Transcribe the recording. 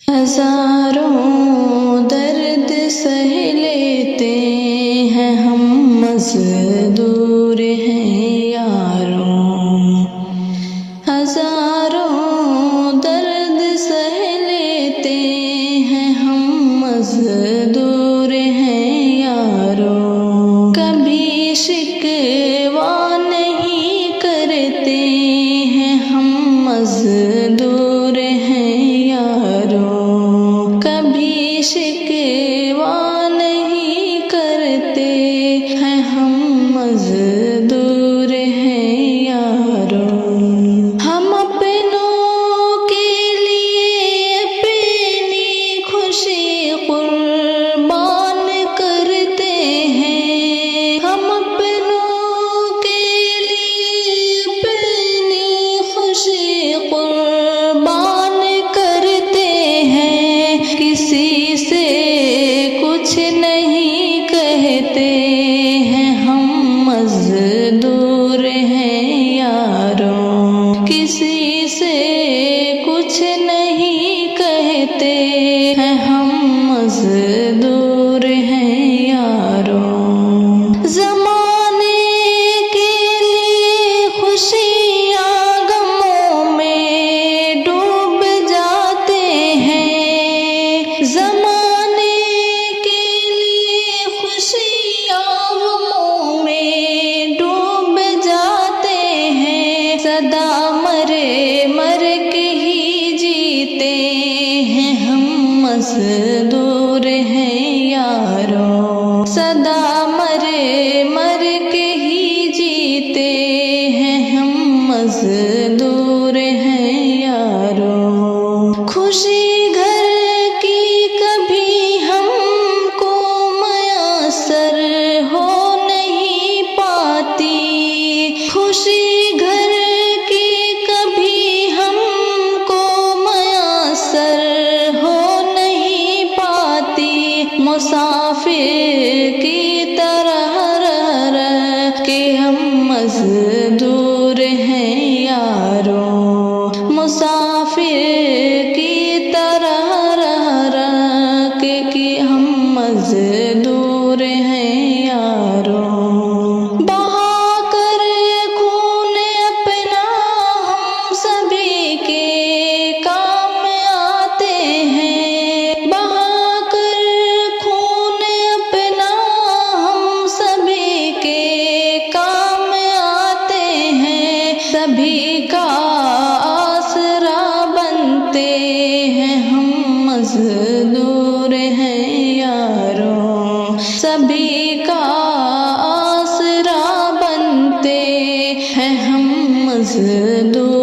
हजारों दर्द सह लेते हैं हम, मजदूर हैं यारों। हजारों दर्द सह लेते हैं हम, मजदूर हैं यारों। कभी शिकवा नहीं करते हैं हम, मजदूर हैं यारों। कभी शिकवा नहीं करते हैं हम, मजदूर हैं यारों। हम अपनों के लिए अपनी खुशी कुर्बान करते हैं। हम अपनों के लिए अपनी खुशी कुर्बान करते हैं। किसी से कुछ नहीं कहते हैं हम, मजदूर हैं यारों। किसी से कुछ नहीं कहते हैं हम, मजदूर हैं यारों। ज़माने के लिए खुशियाँ गमों में डूब जाते हैं। ज़माने के लिए खुशियाँ गमों में डूब जाते हैं। सदा मरे मर के ही जीते हैं हम, मजदूर हैं यारों। सदा मरे मर के ही जीते हैं हम, मजदूर हैं यारों। खुशी घर की कभी हमको मयसर हो नहीं पाती। खुशी घर की कभी हमको मयसर हो नहीं पाती। मुसाफिर की तरह रह रह के हम, मजदूर हैं यारों। मुसाफिर की तरह रह रह के हम, मजदूर हैं यारों। बहा कर खून अपना हम सभी के काम आते हैं। बहा कर खून अपना हम सभी के काम आते हैं। सभी का आसरा बनते हैं हम, मजदूर हैं यारों। सभी का आसरा बनते हैं हम, मजदूर